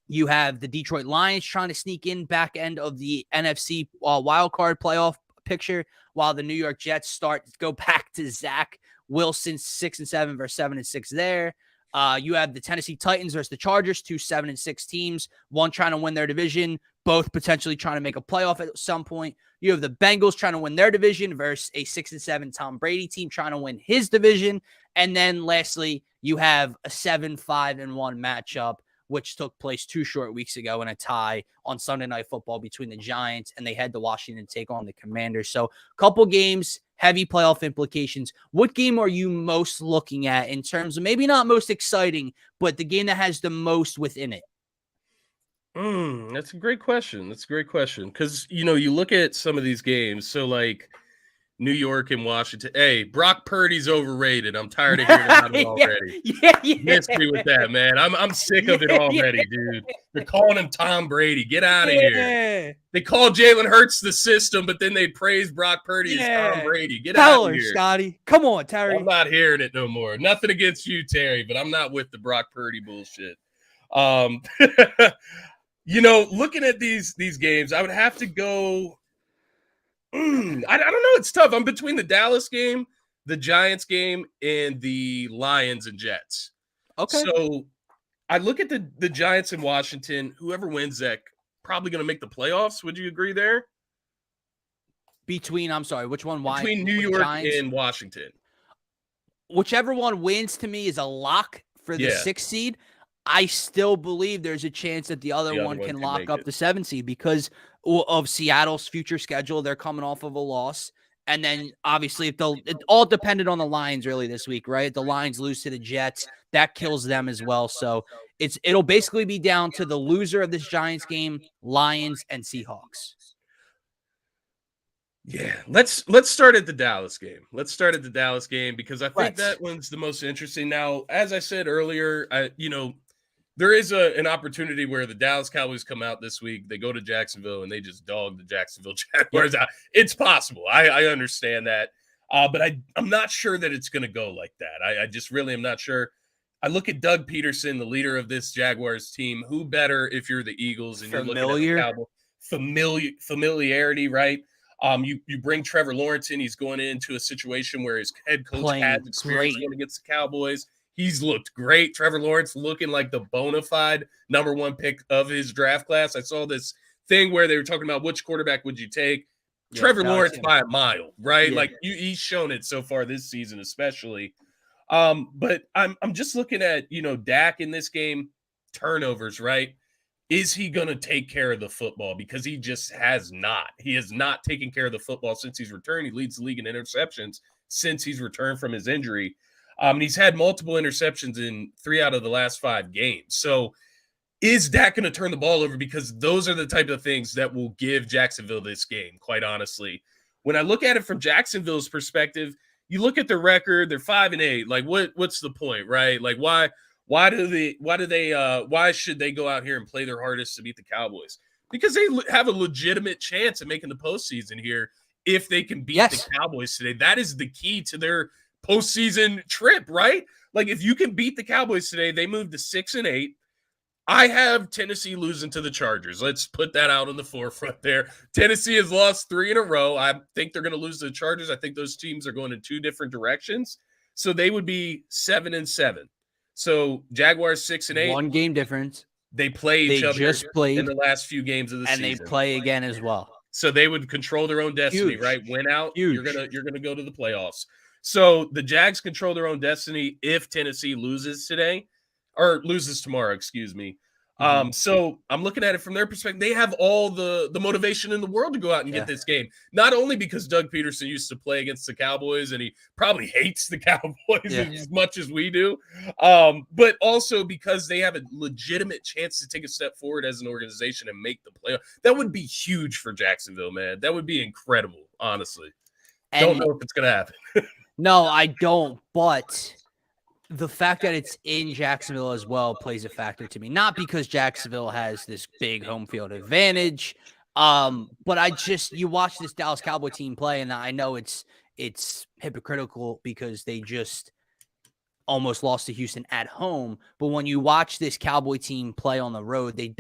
You have the Detroit Lions trying to sneak in back end of the NFC wildcard playoff picture, while the New York Jets go back to Zach Wilson, 6-7 versus 7-6 there. You have the Tennessee Titans versus the Chargers, 2 7-6 teams, one trying to win their division, both potentially trying to make a playoff at some point. You have the Bengals trying to win their division versus a 6-7 Tom Brady team trying to win his division. And then lastly, you have a 7-5-1 matchup, which took place 2 short weeks ago in a tie on Sunday Night Football between the Giants, and they head to Washington to take on the Commanders. So couple games, heavy playoff implications. What game are you most looking at in terms of maybe not most exciting, but the game that has the most within it? That's a great question. That's a great question. Because, you look at some of these games. So, like New York and Washington. Hey, Brock Purdy's overrated. I'm tired of hearing about it already. Miss me with that, man. I'm sick of it already, dude. They're calling him Tom Brady. Get out of here. They call Jalen Hurts the system, but then they praise Brock Purdy as Tom Brady. Get out of here, Scotty. Come on, Terry. I'm not hearing it no more. Nothing against you, Terry, but I'm not with the Brock Purdy bullshit. Looking at these games, I would have to go. I don't know. It's tough. I'm between the Dallas game, the Giants game, and the Lions and Jets. Okay. So I look at the Giants in Washington. Whoever wins that, probably going to make the playoffs. Would you agree there? I'm sorry, which one? Between New York and Washington. Whichever one wins to me is a lock for the 6th seed. I still believe there's a chance that the other one can lock up the 7th seed because of Seattle's future schedule. They're coming off of a loss. And then obviously it all depended on the Lions really this week, right? The Lions lose to the Jets. That kills them as well. So it'll basically be down to the loser of this Giants game, Lions and Seahawks. Yeah, let's start at the Dallas game. Because I think that one's the most interesting. Now, as I said earlier, there is an opportunity where the Dallas Cowboys come out this week. They go to Jacksonville and they just dog the Jacksonville Jaguars out. It's possible. I understand that. But I'm not sure that it's going to go like that. I just really am not sure. I look at Doug Peterson, the leader of this Jaguars team. Who better if you're the Eagles and you're looking at the Cowboys? Familiarity, right? You bring Trevor Lawrence in. He's going into a situation where his head coach has experience going against the Cowboys. He's looked great. Trevor Lawrence looking like the bona fide number 1 pick of his draft class. I saw this thing where they were talking about which quarterback would you take. Trevor Lawrence by a mile, right? Like he's shown it so far this season, especially. But I'm just looking at, Dak in this game, turnovers, right? Is he going to take care of the football? Because he just has not. He has not taken care of the football since he's returned. He leads the league in interceptions since he's returned from his injury. And he's had multiple interceptions in 3 out of the last 5 games. So is Dak going to turn the ball over? Because those are the type of things that will give Jacksonville this game, quite honestly. When I look at it from Jacksonville's perspective, you look at their record, they're 5-8. Like what's the point, right? Like why should they go out here and play their hardest to beat the Cowboys? Because they have a legitimate chance at making the postseason here if they can beat the Cowboys today. That is the key to their postseason trip, right? Like if you can beat the Cowboys today, they move to 6-8. I have Tennessee losing to the Chargers. Let's put that out on the forefront there. Tennessee has lost 3 in a row. I think they're going to lose to the Chargers. I think those teams are going in 2 different directions. So they would be 7-7. So Jaguars 6-8. 1 game difference. They play each other in the last few games of the season. And they play again as well. So they would control their own destiny, right? Win out, you're gonna go to the playoffs. So the Jags control their own destiny if Tennessee loses tomorrow, excuse me. So I'm looking at it from their perspective. They have all the motivation in the world to go out and get this game. Not only because Doug Peterson used to play against the Cowboys and he probably hates the Cowboys as much as we do, but also because they have a legitimate chance to take a step forward as an organization and make the playoff. That would be huge for Jacksonville, man. That would be incredible, honestly. Don't know if it's going to happen. No, I don't, but the fact that it's in Jacksonville as well plays a factor to me. Not because Jacksonville has this big home field advantage, but you watch this Dallas Cowboy team play, and I know it's hypocritical because they just almost lost to Houston at home. But when you watch this Cowboy team play on the road, the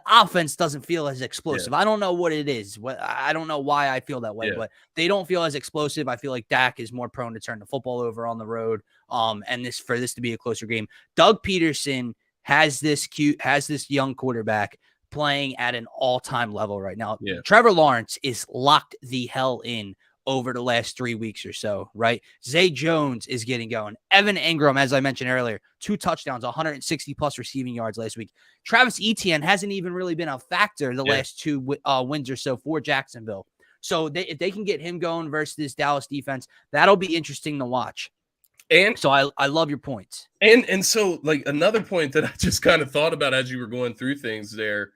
offense doesn't feel as explosive. I don't know what it is. I don't know why I feel that way, but they don't feel as explosive. I feel like Dak is more prone to turn the football over on the road. And for this to be a closer game, Doug Peterson has this young quarterback playing at an all-time level right now. Yeah. Trevor Lawrence is locked the hell in over the last 3 weeks or so, right? Zay Jones is getting going. Evan Ingram, as I mentioned earlier, 2 touchdowns, 160 plus receiving yards last week. Travis Etienne hasn't even really been a factor the last 2 wins or so for Jacksonville. So if they can get him going versus this Dallas defense, that'll be interesting to watch. And so I love your points. And so, like, another point that I just kind of thought about as you were going through things there,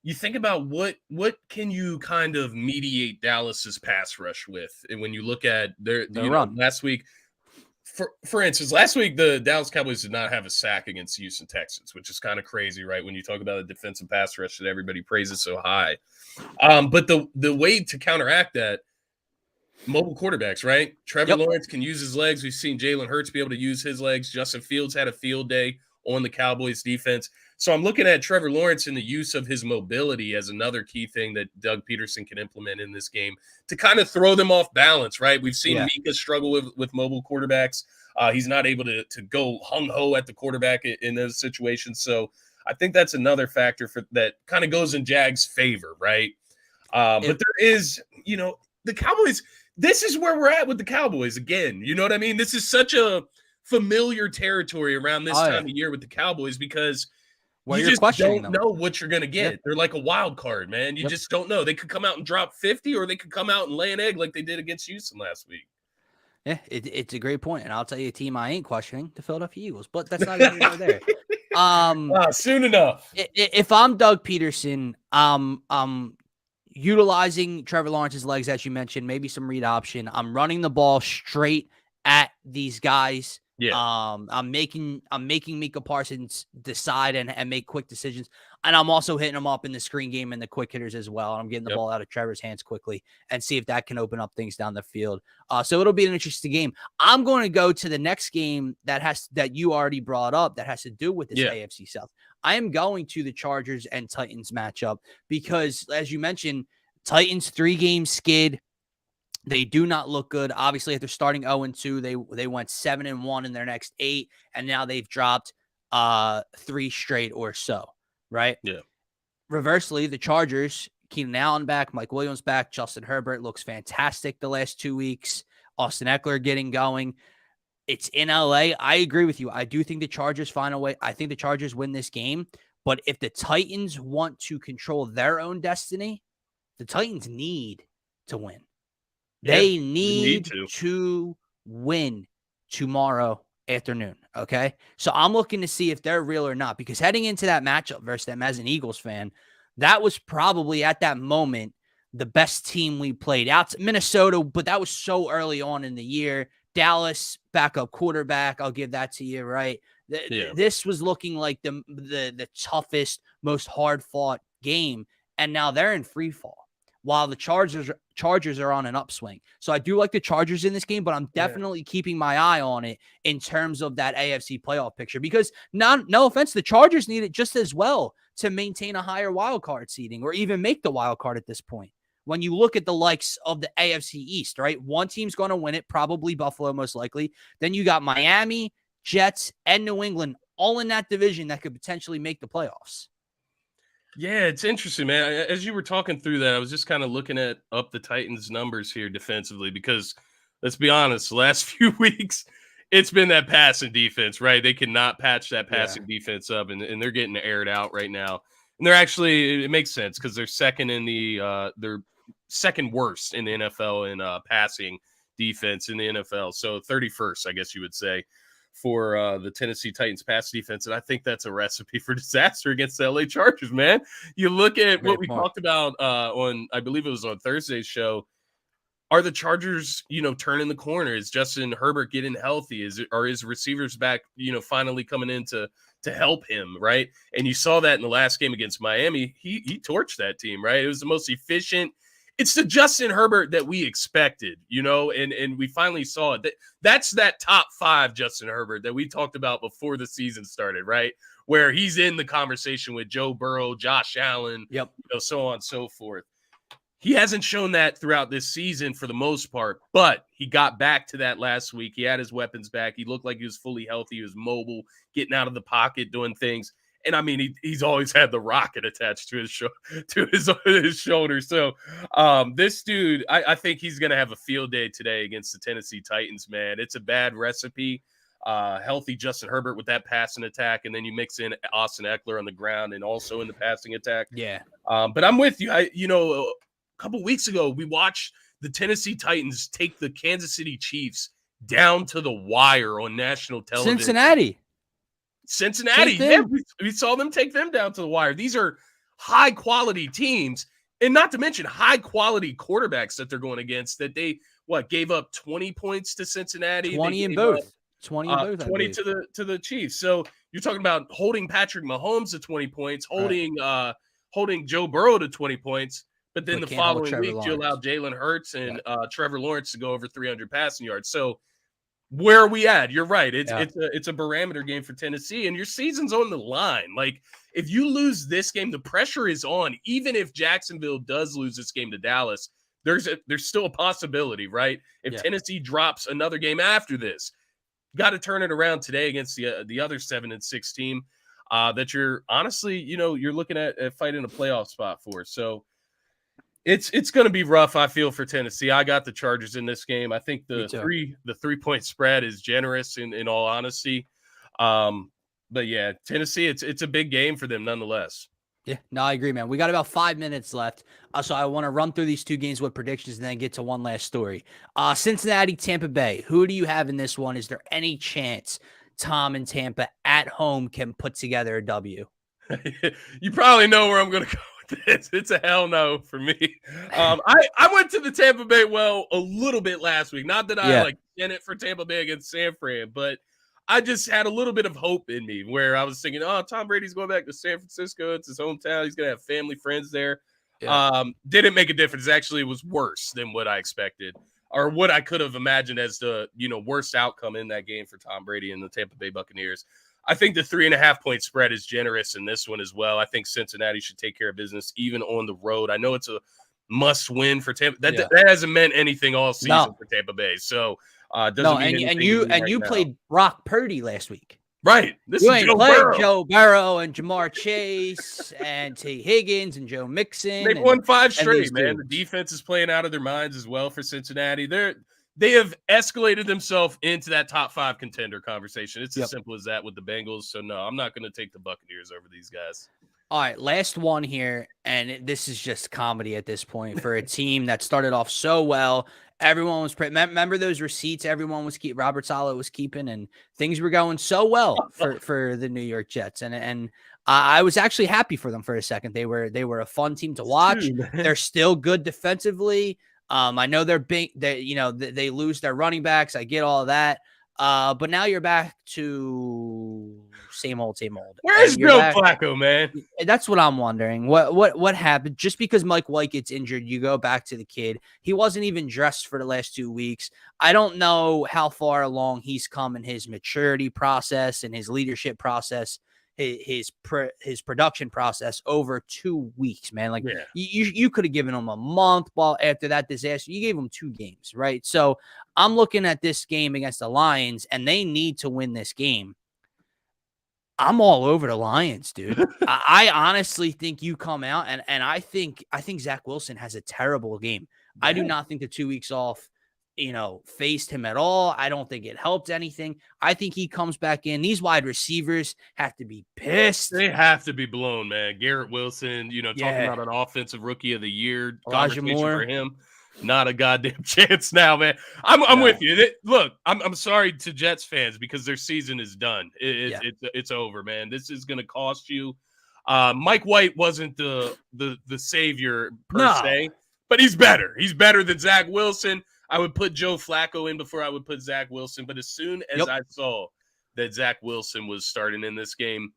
you think about what can you kind of mediate Dallas's pass rush with, and when you look at their run last week, for instance, last week the Dallas Cowboys did not have a sack against the Houston Texans, which is kind of crazy, right? When you talk about a defensive pass rush that everybody praises so high, but the way to counteract that, mobile quarterbacks, right? Trevor Lawrence can use his legs. We've seen Jalen Hurts be able to use his legs. Justin Fields had a field day on the Cowboys defense. So I'm looking at Trevor Lawrence and the use of his mobility as another key thing that Doug Peterson can implement in this game to kind of throw them off balance, right? We've seen Mika struggle with mobile quarterbacks. He's not able to go hung-ho at the quarterback in those situations. So I think that's another factor that kind of goes in Jags' favor, right? But there is, the Cowboys – this is where we're at with the Cowboys again. You know what I mean? This is such a familiar territory around this time of year with the Cowboys because you just don't know what you're going to get. They're like a wild card, man. You just don't know. They could come out and drop 50 or they could come out and lay an egg like they did against Houston last week. Yeah, it's a great point. And I'll tell you a team I ain't questioning, the Philadelphia Eagles, but that's not even there. Soon enough. If I'm Doug Peterson, utilizing Trevor Lawrence's legs, as you mentioned, maybe some read option. I'm running the ball straight at these guys. Yeah. I'm making Micah Parsons decide and make quick decisions. And I'm also hitting him up in the screen game and the quick hitters as well. And I'm getting the ball out of Trevor's hands quickly and see if that can open up things down the field. So it'll be an interesting game. I'm going to go to the next game that you already brought up that has to do with this AFC South. I am going to the Chargers and Titans matchup because, as you mentioned, Titans 3-game skid. They do not look good. Obviously, after starting 0-2, they went 7-1 in their next 8, and now they've dropped 3 straight or so, right? Yeah. Reversely, the Chargers, Keenan Allen back, Mike Williams back, Justin Herbert looks fantastic the last 2 weeks. Austin Eckler getting going. It's in LA. I agree with you. I do think the Chargers find a way. I think the Chargers win this game. But if the Titans want to control their own destiny, the Titans need to win. They need to win tomorrow afternoon, okay? So I'm looking to see if they're real or not, because heading into that matchup versus them as an Eagles fan, that was probably at that moment the best team we played. Out Minnesota, but that was so early on in the year. Dallas, backup quarterback, I'll give that to you, right? This was looking like the toughest, most hard-fought game, and now they're in free fall, while the Chargers are on an upswing. So I do like the Chargers in this game, but I'm definitely keeping my eye on it in terms of that AFC playoff picture, because no offense, the Chargers need it just as well to maintain a higher wild card seeding or even make the wild card at this point. When you look at the likes of the AFC East, right? One team's going to win it, probably Buffalo most likely. Then you got Miami, Jets, and New England all in that division that could potentially make the playoffs. Yeah, it's interesting, man. As you were talking through that, I was just kind of looking at up the Titans' numbers here defensively, because let's be honest, the last few weeks, it's been that passing defense, right? They cannot patch that passing defense up, and they're getting aired out right now. And they're actually, it makes sense because they're second in they're second worst in the NFL in passing defense in the NFL. So 31st, I guess you would say, for the Tennessee Titans pass defense. And I think that's a recipe for disaster against the LA Chargers, man. You look at what we talked about on, I believe it was on Thursday's show. Are the Chargers, turning the corner? Is Justin Herbert getting healthy? Are his receivers back, finally coming in to help him, right? And you saw that in the last game against Miami. He torched that team, right? It was the most efficient. It's the Justin Herbert that we expected, and we finally saw it. That's that top 5 Justin Herbert that we talked about before the season started, right? Where he's in the conversation with Joe Burrow, Josh Allen, so on and so forth. He hasn't shown that throughout this season for the most part, but he got back to that last week. He had his weapons back. He looked like he was fully healthy. He was mobile, getting out of the pocket, doing things. And I mean, he's always had the rocket attached to his shoulder. So this dude, I think he's going to have a field day today against the Tennessee Titans, man. It's a bad recipe. Healthy Justin Herbert with that passing attack, and then you mix in Austin Eckler on the ground and also in the passing attack. Yeah. But I'm with you. A couple weeks ago, we watched the Tennessee Titans take the Kansas City Chiefs down to the wire on national television. Cincinnati. Yeah, we saw them take them down to the wire. These are high-quality teams, and not to mention high-quality quarterbacks that they're going against that they, gave up 20 points to Cincinnati? 20 in both. 20 to the Chiefs. So you're talking about holding Patrick Mahomes to 20 points, holding Joe Burrow to 20 points, but then the following week you allow Jalen Hurts and Trevor Lawrence to go over 300 passing yards. So where are we at? You're right. It's a barometer game for Tennessee, and your season's on the line. Like, if you lose this game, the pressure is on. Even if Jacksonville does lose this game to Dallas, there's still a possibility, right? If Tennessee drops another game after this, got to turn it around today against the other 7-6 team that you're honestly, you're looking at fighting a playoff spot for. So it's going to be rough, I feel, for Tennessee. I got the Chargers in this game. I think the 3-point spread is generous in all honesty. But yeah, Tennessee, it's a big game for them nonetheless. Yeah, no, I agree, man. We got about 5 minutes left. So I want to run through these two games with predictions and then get to one last story. Cincinnati, Tampa Bay. Who do you have in this one? Is there any chance Tom and Tampa at home can put together a W? You probably know where I'm going to go with this. It's a hell no for me. I went to the Tampa Bay well a little bit last week. Not that I in it for Tampa Bay against San Fran, but I just had a little bit of hope in me where I was thinking, Tom Brady's going back to San Francisco. It's his hometown. He's going to have family, friends there. Yeah. Didn't make a difference. Actually, it was worse than what I expected or what I could have imagined as the, worst outcome in that game for Tom Brady and the Tampa Bay Buccaneers. I think the 3.5-point spread is generous in this one as well. I think Cincinnati should take care of business even on the road. I know it's a must win for Tampa. That hasn't meant anything all season for Tampa Bay. So, you played Brock Purdy last week, right? You ain't played Joe Burrow and Jamar Chase and T. Higgins and Joe Mixon. They've won 5 straight, man. The defense is playing out of their minds as well for Cincinnati. They have escalated themselves into that top 5 contender conversation. It's as simple as that with the Bengals. So no, I'm not going to take the Buccaneers over these guys. All right, last one here, and this is just comedy at this point for a team that started off so well. Everyone was remember those receipts everyone was Robert Saleh was keeping, and things were going so well for the New York Jets, and I was actually happy for them for a second. They were a fun team to watch. They're still good defensively. I know they're big. They lose their running backs. I get all of that. But now you're back to same old. Where's Joe Flacco, man? That's what I'm wondering. What happened? Just because Mike White gets injured, you go back to the kid. He wasn't even dressed for the last 2 weeks. I don't know how far along he's come in his maturity process and his leadership process, his production process over 2 weeks, man. Like you could have given him a month while after that disaster. You gave him 2 games, right? So I'm looking at this game against the Lions, and they need to win this game. I'm all over the Lions, dude. I honestly think you come out, and I think Zach Wilson has a terrible game. Yeah. I do not think the 2 weeks off, faced him at all. I don't think it helped anything. I think he comes back in. These wide receivers have to be pissed. They have to be blown, man. Garrett Wilson, talking about an offensive rookie of the year conversation for him. Not a goddamn chance now, man. I'm with you. Look, I'm sorry to Jets fans because their season is done. It's over, man. This is going to cost you. Mike White wasn't the savior per se, but he's better. He's better than Zach Wilson. I would put Joe Flacco in before I would put Zach Wilson. But as soon as I saw that Zach Wilson was starting in this game,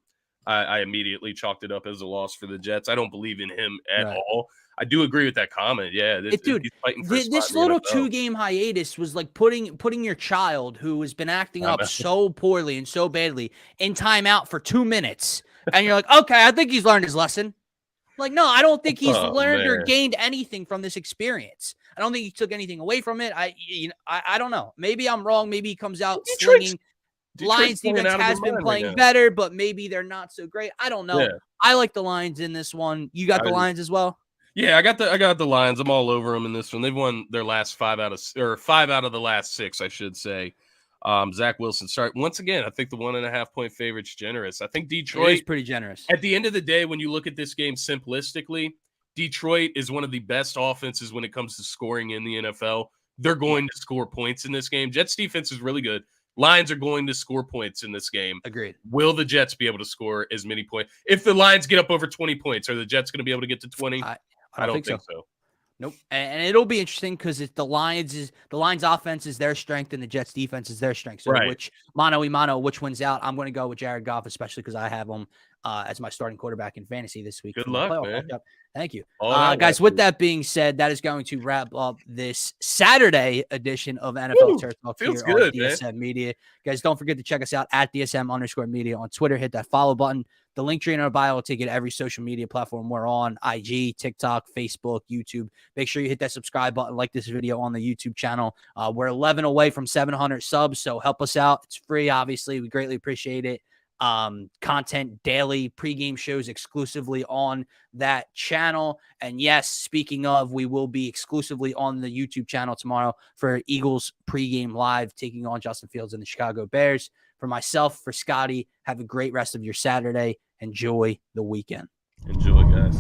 I immediately chalked it up as a loss for the Jets. I don't believe in him at all. I do agree with that comment. Yeah, he's fighting for this little 2-game hiatus was like putting your child who has been acting up so poorly and so badly in timeout for 2 minutes, and you're like, okay, I think he's learned his lesson. Like, no, I don't think he's learned or gained anything from this experience. I don't think he took anything away from it. I don't know. Maybe I'm wrong. Maybe he comes out slinging. Detroit's Lions playing defense out of their has been mind right playing now. better, but maybe they're not so great. I don't know. Yeah. I like the Lions in this one. You got the Lions as well? Yeah, I got the Lions. I'm all over them in this one. They've won their last 5 out of the last 6, I should say. Zach Wilson start once again. I think the 1.5 point favorite's generous. I think It Detroit is pretty generous. at the end of the day, when you look at this game simplistically, Detroit is one of the best offenses when it comes to scoring in the NFL. They're going to score points in this game. Jets defense is really good. Lions are going to score points in this game. Agreed. Will the Jets be able to score as many points? If the Lions get up over 20 points, are the Jets going to be able to get to 20? I don't think so. Nope. And it'll be interesting because the Lions offense is their strength and the Jets defense is their strength. So which which wins out? I'm going to go with Jared Goff, especially because I have him as my starting quarterback in fantasy this week. Good luck, man. Matchup. Thank you. Guys, with that being said, that is going to wrap up this Saturday edition of NFL Turf Talk here on DSM Media. Guys, don't forget to check us out at DSM_media on Twitter. Hit that follow button. The link tree in our bio will take you to every social media platform we're on: IG, TikTok, Facebook, YouTube. Make sure you hit that subscribe button, like this video on the YouTube channel. We're 11 away from 700 subs, so help us out. It's free, obviously. We greatly appreciate it. Content daily, pregame shows exclusively on that channel. And yes, speaking of, we will be exclusively on the YouTube channel tomorrow for Eagles pregame live, taking on Justin Fields and the Chicago Bears. For myself, for Scotty, have a great rest of your Saturday. Enjoy the weekend. Enjoy, guys.